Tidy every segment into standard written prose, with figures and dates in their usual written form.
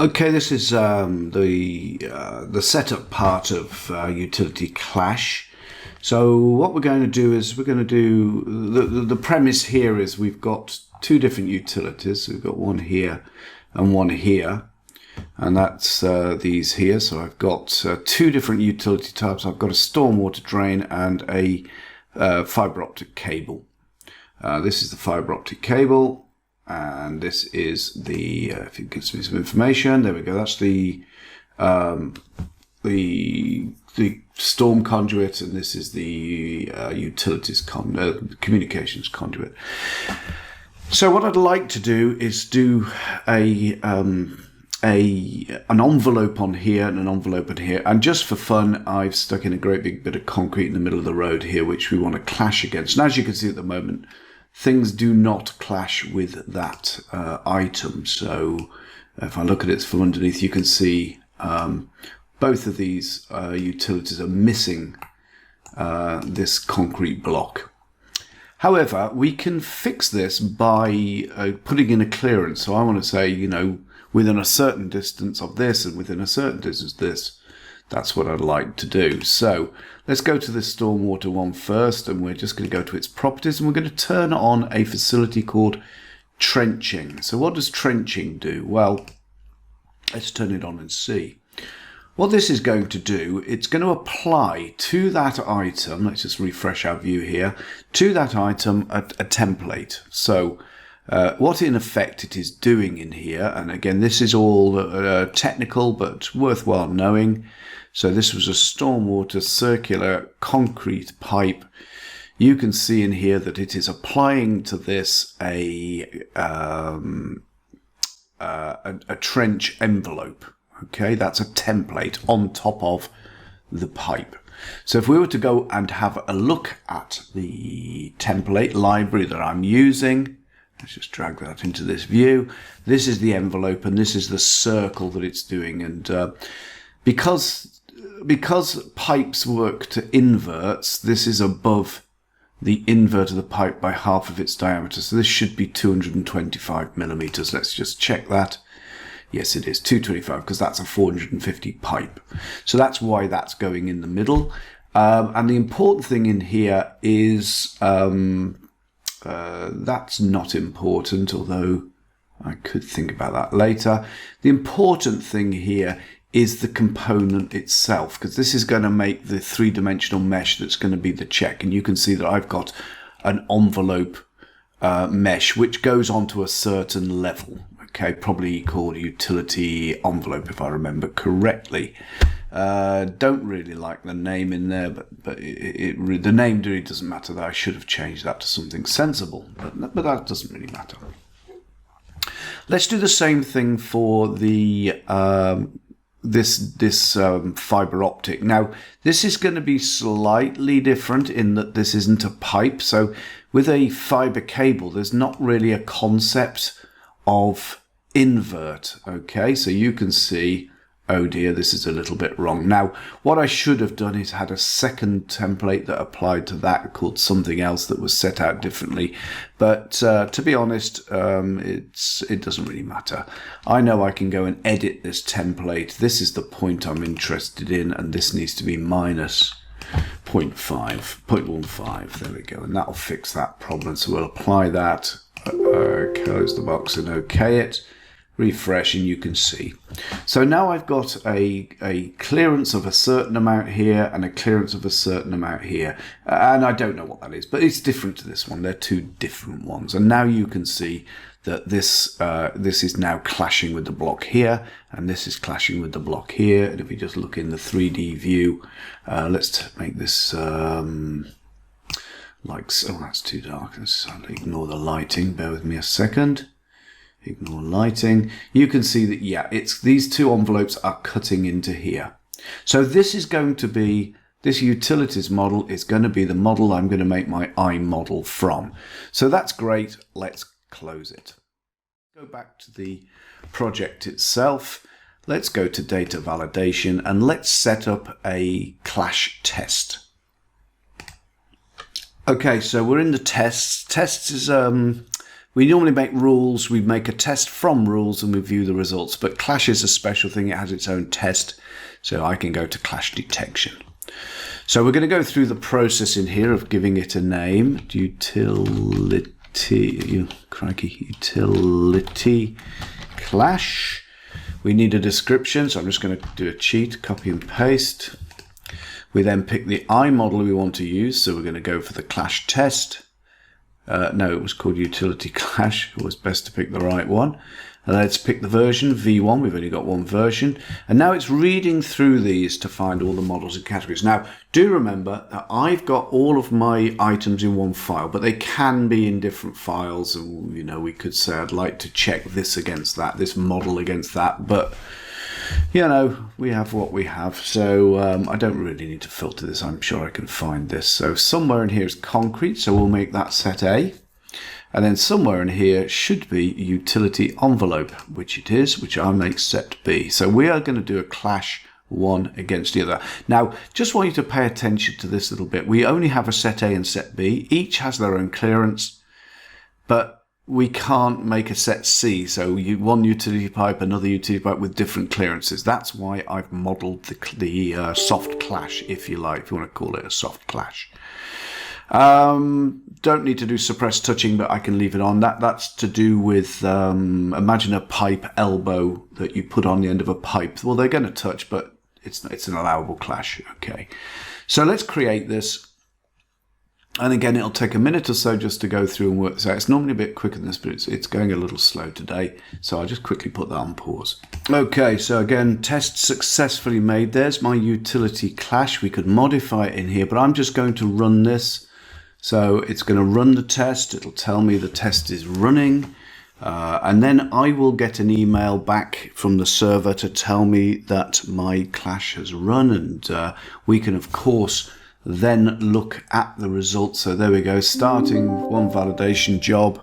Okay, this is the setup part of utility clash. So what we're going to do is we're going to do the premise here is we've got two different utilities. We've got one here and one here, and that's these here. So I've got two different utility types. I've got a stormwater drain and a fiber optic cable. This is the fiber optic cable. And this is the, if it gives me some information, there we go. That's the storm conduit, and this is the utilities communications conduit. So what I'd like to do is do an envelope on here and an envelope on here. And just for fun, I've stuck in a great big bit of concrete in the middle of the road here, which we want to clash against. And as you can see at the moment, things do not clash with that item. So if I look at it from underneath, you can see both of these utilities are missing this concrete block. However, we can fix this by putting in a clearance. So I want to say, you know, within a certain distance of this and within a certain distance of this. That's what I'd like to do. So let's go to the stormwater one first, and we're just going to go to its properties, and we're going to turn on a facility called trenching. So what does trenching do? Well, let's turn it on and see. What this is going to do, it's going to apply to that item, let's just refresh our view here, to that item a template. So what in effect it is doing in here, and again this is all technical but worthwhile knowing. So this was a stormwater circular concrete pipe. You can see in here that it is applying to this a trench envelope. Okay, that's a template on top of the pipe. So if we were to go and have a look at the template library that I'm using, let's just drag that into this view. This is the envelope and this is the circle that it's doing. And because pipes work to inverts, this is above the invert of the pipe by half of its diameter. So this should be 225 millimeters. Let's just check that. Yes, it is 225 because that's a 450 pipe. So that's why that's going in the middle. And the important thing in here is that's not important, although I could think about that later. The important thing here is the component itself, because this is going to make the three-dimensional mesh that's going to be the check. And you can see that I've got an envelope mesh which goes onto a certain level. Okay, probably called utility envelope if I remember correctly. Don't really like the name in there, but the name really doesn't matter. That I should have changed that to something sensible, but that doesn't really matter. Let's do the same thing for the this fiber optic. Now this is going to be slightly different in that this isn't a pipe. So with a fiber cable, there's not really a concept of invert. Okay, so you can see, oh dear, this is a little bit wrong. Now what I should have done is had a second template that applied to that called something else that was set out differently, but to be honest, it doesn't really matter. I know I can go and edit this template. This is the point I'm interested in, and this needs to be minus 0.15. There we go, and that'll fix that problem. So we'll apply that, close the box and okay it, refresh, and you can see. So now I've got a clearance of a certain amount here and a clearance of a certain amount here, and I don't know what that is, but it's different to this one. They're two different ones, and now you can see that this is now clashing with the block here, and this is clashing with the block here. And if we just look in the 3D view, let's make this like so. Oh, that's too dark. Let's ignore the lighting. Bear with me a second. Ignore lighting. You can see that, yeah, it's these two envelopes are cutting into here. So this is going to be, this utilities model is going to be the model I'm going to make my iModel from. So that's great. Let's close it. Go back to the project itself. Let's go to data validation and let's set up a clash test. Okay, so we're in the tests. Tests is We normally make rules, we make a test from rules and we view the results, but clash is a special thing, it has its own test, so I can go to clash detection. So we're going to go through the process in here of giving it a name, utility clash. We need a description, so I'm just going to do a cheat, copy and paste. We then pick the iModel we want to use, so we're going to go for the clash test. No, it was called utility clash. It was best to pick the right one. And let's pick the version, V1. We've only got one version. And now it's reading through these to find all the models and categories. Now, do remember that I've got all of my items in one file, but they can be in different files. And, you know, we could say I'd like to check this against that, this model against that. But, you know, we have what we have. So I don't really need to filter this. I'm sure I can find this. So somewhere in here is concrete. So we'll make that set A. And then somewhere in here should be utility envelope, which it is, which I'll make set B. So we are going to do a clash one against the other. Now, just want you to pay attention to this little bit. We only have a set A and set B. Each has their own clearance, but we can't make a set C. So one utility pipe, another utility pipe with different clearances. That's why I've modeled the soft clash, if you like, if you want to call it a soft clash. Don't need to do suppress touching, but I can leave it on. That's to do with, imagine a pipe elbow that you put on the end of a pipe. Well, they're going to touch, but it's an allowable clash. Okay. So let's create this. And again, it'll take a minute or so just to go through and work this out. It's normally a bit quicker than this, but it's going a little slow today. So I'll just quickly put that on pause. Okay, so again, test successfully made. There's my utility clash. We could modify it in here, but I'm just going to run this. So it's going to run the test. It'll tell me the test is running. And then I will get an email back from the server to tell me that my clash has run. And we can, of course, then look at the results. So there we go, starting one validation job.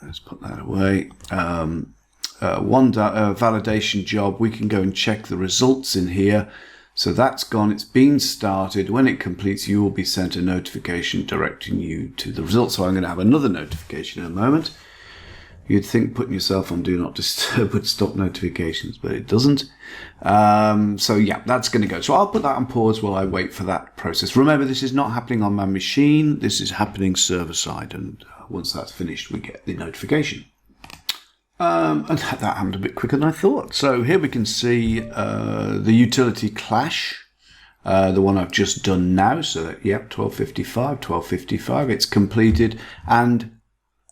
Let's put that away. One validation job, we can go and check the results in here. So that's gone, it's been started. When it completes, you will be sent a notification directing you to the results. So I'm going to have another notification in a moment. You'd think putting yourself on Do Not Disturb would stop notifications, but it doesn't. So yeah, that's going to go. So I'll put that on pause while I wait for that process. Remember, this is not happening on my machine. This is happening server side. And once that's finished, we get the notification. And that happened a bit quicker than I thought. So here we can see the utility clash, the one I've just done now. So that, yep, 1255, it's completed. And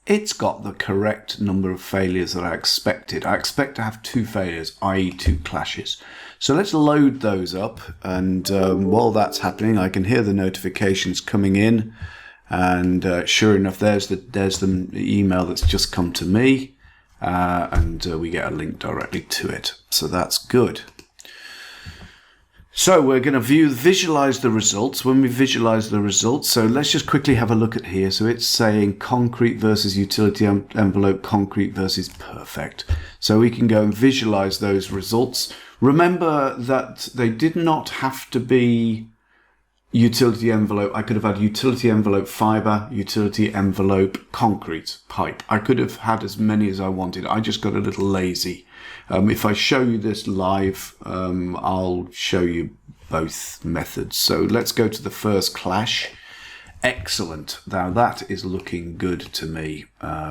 it's got the correct number of failures that I expected. I expect to have 2 failures, i.e. 2 clashes. So let's load those up. And while that's happening, I can hear the notifications coming in. And sure enough, there's the email that's just come to me. And we get a link directly to it. So that's good. So we're going to visualize the results. When we visualize the results, so let's just quickly have a look at here. So it's saying concrete versus utility envelope, concrete versus perfect. So we can go and visualize those results. Remember that they did not have to be utility envelope. I could have had utility envelope fiber, utility envelope concrete pipe. I could have had as many as I wanted. I just got a little lazy. If I show you this live, I'll show you both methods. So let's go to the first clash. Excellent. Now that is looking good to me.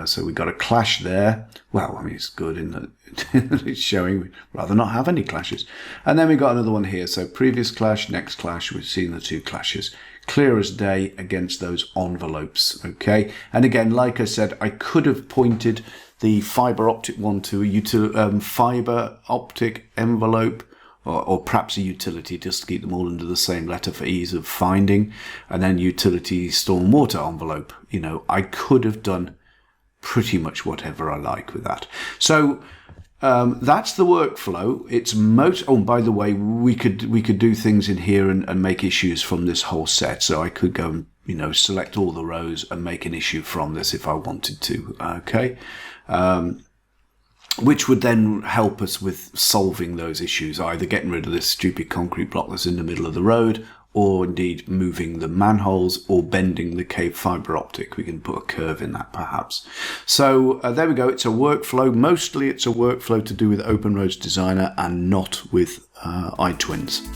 So we got a clash there. Well, I mean, it's good in that it's showing we'd rather not have any clashes. And then we got another one here. So previous clash, next clash, we've seen the 2 clashes. Clear as day against those envelopes. Okay. And again, like I said, I could have pointed the fiber optic one to a fiber optic envelope, or perhaps a utility, just to keep them all under the same letter for ease of finding, and then utility stormwater envelope. You know, I could have done pretty much whatever I like with that. So that's the workflow. It's oh, by the way, we could do things in here and make issues from this whole set. So I could go and, you know, select all the rows and make an issue from this if I wanted to. Okay. Which would then help us with solving those issues, either getting rid of this stupid concrete block that's in the middle of the road, or indeed moving the manholes or bending the cave fibre optic. We can put a curve in that perhaps. So there we go. It's a workflow. Mostly it's a workflow to do with OpenRoads Designer and not with iTwins.